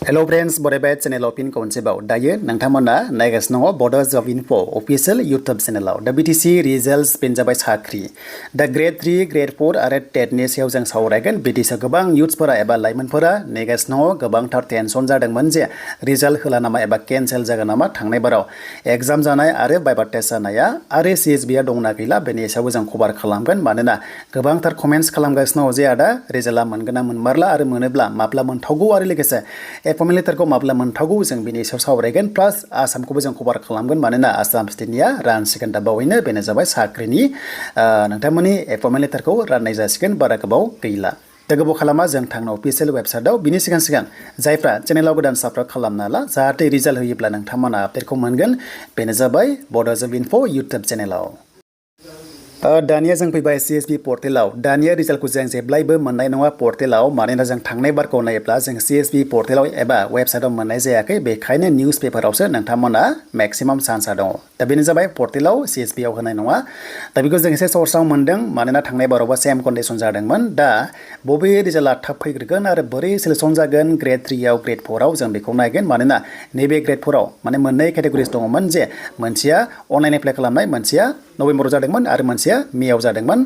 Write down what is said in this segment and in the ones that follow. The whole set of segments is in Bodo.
Hello friends, Bodo channel opin konsebaw. Dayo nangtamana nagasno Bodo job info official YouTube channel. The BTC results penjabai sakri. The grade 3, grade 4 are TET ni sayaw jang sauraigan BTC gobang youths pora eba laiman pora nagasno gobang tar tension jadangman je result hola nama eba cancel jaga nama thangnai barau. Exam janai are viva test janaya are CSB dongna gila beni sayaw jang khobar khalamgan manena gobang tar comments khalamgasno je ada result moнгana मोनमारला आरो मोनोब्ला माब्ला मोनथावगौ आरो लोगोसे एपमेन्ट लेटारखौ माब्ला मोनथावगौ जों बेनि सायाव सावरायगोन प्लास आसामखौबो जों कभार खालामगोन मानोना आसाम स्टेटनिया रानसिगोन दा बावैनो बेनो जाबाय साख्रिनि नोंथांमोननि एपमेन्ट लेटारखौ राननाय जासिगोन बारा गोबाव गैला दा गोबाव खालामा जों थांनो अफिसियेल वेबसाइटआव बिनि सिगां जायफ्रा चेनेलाव गोदान साबस्क्राइब खालामना ला जाहाथे रिजाल्ट होयोब्ला नोंथांमोना आपडेटखौ मोनगोन बेनो जाबाय बड' जब इनफो इउटुब चेनेलाव दानिया जों फैबाय CSB पर्टेलाव दानिया रिजाल्टखौ जों जेब्लायबो मोननाय नङा पर्टेलाव मानोना जों थांनाय बारखौ नायोब्ला जों CSB पर्टेलाव एबा वेबसाइटआव मोननाय जायाखै बेखायनो निउज पेपारावसो नोंथांमोना मैक्सिमाम चान्सआ दङ दा बेनो जाबाय पर्टेलाव CSB आव होनाय नङा दा बेखौ जों एसे सर्सआव मोनदों मानोना थांनाय बारावबो सेम कन्डिशन जादोंमोन दा बबे रिजाल्टआ थाब फैग्रोगोन आरो बोरै सिलेक्शन जागोन ग्रेड 3 आव ग्रेड 4 आव जों बेखौ नायगोन मानोना नैबे ग्रेड 4 आव माने मोननै केटेगरिज दङमोन जे मोनसेया अनलाइन एप्लाइ खालामनाय मोनसेया नभेम्बराव जादोंमोन आरो मोनसेया मेयाव जादोंमोन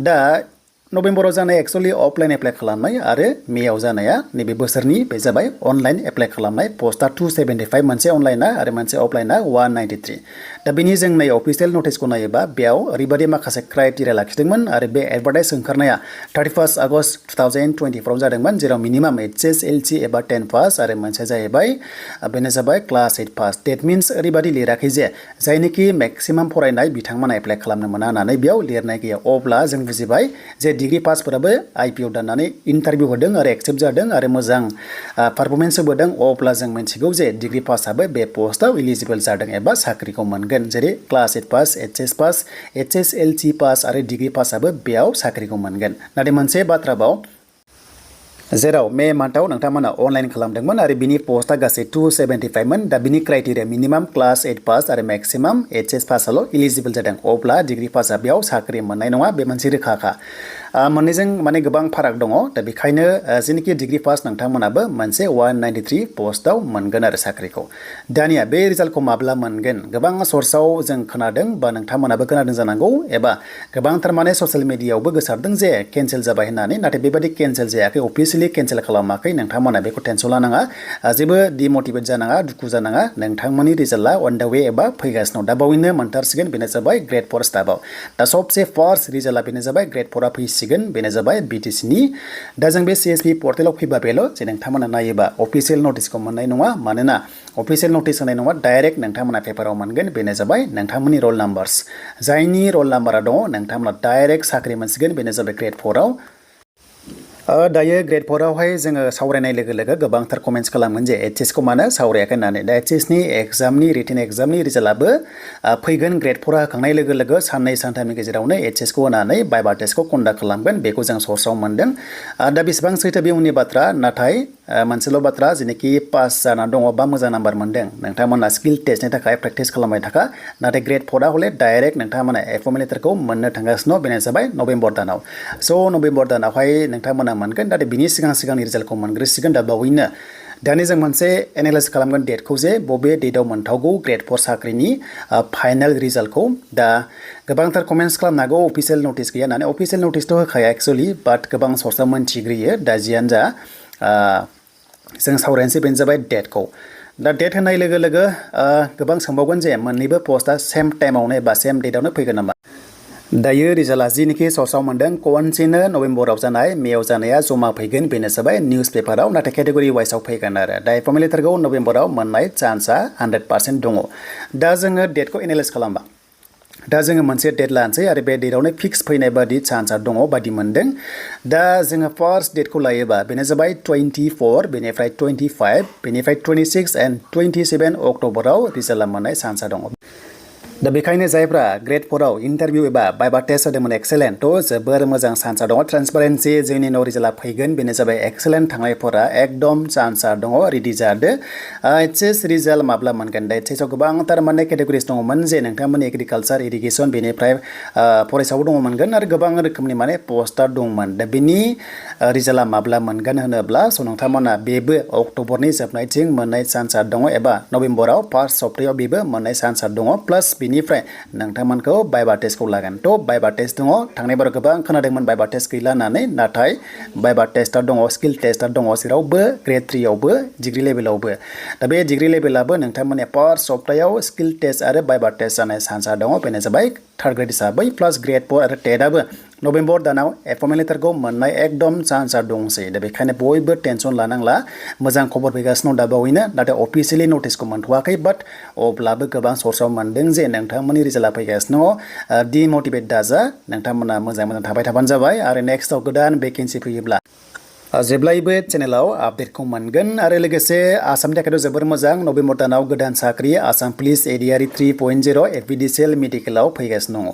दा नभेम्बराव जानाय एक्चुअली अफलाइन एप्लाइ खालामनाय आरो मेयाव जानाया नैबे बोसोरनि बे जाबाय अनलाइन एप्लाइ खालामनाय पोस्टआ 275 मोनसे अनलाइना आरो मोनसे अफलाइना 193 दा बेनि जों नै अफिसियेल नटिसखौ नायोबा बेयाव ओरैबायदि माखासे क्राइटेरिया लाखिदोंमोन आरो बे एडभार्टाइज ओंखारनाया 31 आगस्ट 2024 आव जादोंमोन जेराव मिनिमाम HSLC एबा 10 पास आरो मोनसे जाहैबाय बेनो जाबाय क्लास 8 पास दैट मीन्स ओरैबायदि लिराखै जे जायनिखि मैक्सिमाम फरायनाय बिथांमोना एप्लाइ खालामनो मोना होननानै बेयाव लिरनाय गैया अब्ला जों बुजिबाय जे डिग्री पासफोराबो IPO दाननानै इन्टारभिउ होदों आरो एक्सेप्ट जादों आरो मोजां पारफरमेन्स होबोदों अब्ला जों मिथिगौ जे डिग्री पासआबो बे पोस्टआव इलिजिबल जादों एबा साख्रिखौ मोनगोन जेरै class 8 pass HS pass HSLC pass आरो डिग्री पासआबो बेयाव साख्रिखौ मोनगोन नाथाय मोनसे बाथ्राबाव जेराव मे मान्थआव नोंथांमोना अनलाइन खालामदोंमोन आरो बिनि पोस्टआ गासै 275 मोन दा बिनि क्राइटेरिया मिनिमाम क्लास 8 पास आरो मैक्सिमाम HS पासआल' इलिजिबल जादों अब्ला डिग्री पासआ बेयाव साख्रि मोननाय नङा बे मोनसे रोखाखा मोननैजों माने गोबां फाराग दङ दा बेखायनो जेनिखि डिग्री पास नोंथांमोनाबो मोनसे 193 पोस्टआव मोनगोन आरो साख्रिखौ दानिया बे रिजाल्टखौ माब्ला मोनगोन गोबां सर्सआव जों खोनादों बा नोंथांमोनाबो खोनादों जानांगौ एबा गोबांथार माने ससियेल मिडियायावबो गोसारदों जे केन्सेल जाबाय होननानै नाथाय बेबायदि केन्सेल जायाखै अफिसियेलि केन्सेल खालामाखै नोंथांमोना बेखौ टेनसन लानाङा जेबो डिमटिभेट जानाङा दुखु जानाङा नोंथांमोननि रिजाल्टआ अन द वे एबा फैगासिनो दा बावैनो मोनथारसिगोन बेनो जाबाय ग्रेड 4 स्टाफआव दा सबसे फार्स्ट रिजाल्टआ बेनो जाबाय ग्रेड 4 आ फैसिगोन बेनो जाबाय BTC नि दा जों बे CSB पर्टेलाव फैबा बेल' जे नोंथांमोना नायोबा अफिसियेल नटिसखौ मोननाय नङा मानोना अफिसियेल नटिस होनाय नङा डाइरेक्ट नोंथांमोना पेपाराव मोनगोन बेनो जाबाय नोंथांमोननि रल नाम्बार्स जायनि रल नाम्बारा दङ नोंथांमोना डाइरेक्ट साख्रि मोनसिगोन बेनो जाबाय ग्रेड 4 आव दायो ग्रेड 4 आवहाय जोङो सावरायनाय लोगो लोगो गोबांथार कमेन्ट्स खालामगोन जे HS खौ मानो सावरायाखै होननानै दा HS नि एग्जामनि रिटेन एग्जामनि रिजाल्टआबो फैगोन ग्रेड 4 आ होखांनाय लोगो लोगो साननै सानथामनि गेजेरावनो HS खौ होनानै भाइभा टेस्टखौ कन्डाक्ट खालामगोन बेखौ जों सर्सआव मोनदों दा बेसेबां सैथो बे उननि बाथ्रा नाथाय मोनसेल' बाथ्रा जेनेखि पास जाना दङ बा मोजां नाम्बार मोनदों नोंथांमोना स्किल टेस्टनि थाखाय प्रेक्टिस खालामबाय थाखा नाथाय ग्रेड 4 आ हले डाइरेक्ट नोंथांमोना एपमेन्ट लेटारखौ मोननो थांगासिनो बेनो जाबाय नभेम्बर दानाव स' नभेम्बर दानावहाय नोंथांमोना मोनगोन नाथाय बिनि सिगांनि रिजाल्टखौ मोनग्रोसिगोन दा बावैनो दानि जों मोनसे एनालाइज खालामगोन डेटखौ जे बबे डेटआव मोनथावगौ ग्रेड 4 साख्रिनि फाइनाल रिजाल्टखौ दा गोबांथार कमेन्ट्स खालामनो हागौ अफिसियेल नटिस गैया होननानै अफिसियेल नटिसथ' होखाया एक्चुअलि बाट गोबां सर्सआ मोनथिग्रोयो दा जियानो जा जों सावरायनोसै बेनो जाबाय डेटखौ दा डेट होनाय लोगो लोगो गोबां सोंबावगोन जे मोननैबो पोस्टआ सेम टाइमावनो एबा सेम डेटआवनो फैगोन नामा दायो रिजाल्टआ जिनिखि सर्सआव मोनदों खनसेनो नभेम्बराव जानाय मेयाव जानाया जमा फैगोन बेनो जाबाय निउज पेपाराव नाथाय केटेगरि वाइसआव फैगोन आरो दा एपमेन्ट लेटारखौ नभेम्बराव मोननाय चान्सआ 100% दङ दा जोङो डेटखौ एनालाइज खालामबा दा जोङो मोनसे डेट लानोसै आरो बे डेटआवनो फिक्स फैनाय बादि चान्सआ दङ बादि मोनदों दा जोङो फार्स्ट डेटखौ लायोबा बेनो जाबाय 24 बेनिफ्राय 25 बेनिफ्राय 26 एन्ड 27 अक्ट'बराव रिजाल्टआ मोननाय चान्सआ दङ दा बेखायनो जायफ्रा ग्रेड 4 आव इन्टारभिउ एबा बाइबा टेस्ट होदोंमोन एक्सेलेन्ट थ' जोबोर मोजां चान्सआ दङ ट्रान्सपारेन्सि जोंनि न' रिजाल्टआ फैगोन बेनो जाबाय एक्सेलेन्ट थांनायफोरा एकदम चान्सआ दङ रेडि जादो एचएस रिजाल्ट माब्ला मोनगोन दा एचएस आव गोबांथार माने केटेगरिस दङमोन जे नोंथांमोननि एग्रिकालचार इरिगेसन बेनिफ्राय फरायसाबो दङ मोनगोन आरो गोबां रोखोमनि माने पस्टार दंमोन दा बेनि रिजाल्टआ माब्ला मोनगोन होनोब्ला स' नोंथांमोना बेबो अक्ट'बरनि जोबनायथिं मोननाय चान्सआ दङ एबा नभेम्बराव फार्स्ट सप्तायाव बेबो मोननाय चान्सआ दङ प्लास बेनिफ्राय नोंथांमोनखौ बाइबा टेस्टखौ लागोन थ' बाइबा टेस्ट दङ थांनाय बाराव गोबां खोनादोंमोन बाइबा टेस्ट गैला होननानै नाथाय बाइबा टेस्टआ दङ स्किल टेस्टआ दङ जेरावबो ग्रेड 3 आवबो डिग्री लेभेलावबो दा बे डिग्री लेभेलाबो नोंथांमोननि फार्स्ट सप्तायाव स्किल टेस्ट आरो बाइबा टेस्ट जानाय चान्सआ दङ बेनो जाबाय थार्ड ग्रेड हिसाबै प्लास ग्रेड 4 आरो टेटआबो नभेम्बर दानाव एपइन्टमेन्ट लेटारखौ मोननाय एकदम चान्सआ दंसै दा बेखायनो बयबो टेनसन लानांला मोजां खबर फैगासिनो दं दाबावैनो नाथाय अफिसियेलि नटिसखौ मोनथ'वाखै बाट अब्लाबो गोबां सर्सआव मोनदों जे नोंथांमोननि रिजाल्टआ फैगासिनो दङ डिमटिभेट दाजा नोंथांमोना मोजां थाबाय थाबानो जाबाय आरो नेक्स्टआव गोदान भेकेन्सि फैयोब्ला जेब्लायबो चेनेलाव आपडेटखौ मोनगोन आरो लोगोसे आसामनि थाखायथ' जोबोर मोजां नभेम्बर दानाव गोदान साख्रि आसाम पुलिस एडिआरि 3.0 एफिडिसिएल मेडिकेलाव फैगासिनो दङ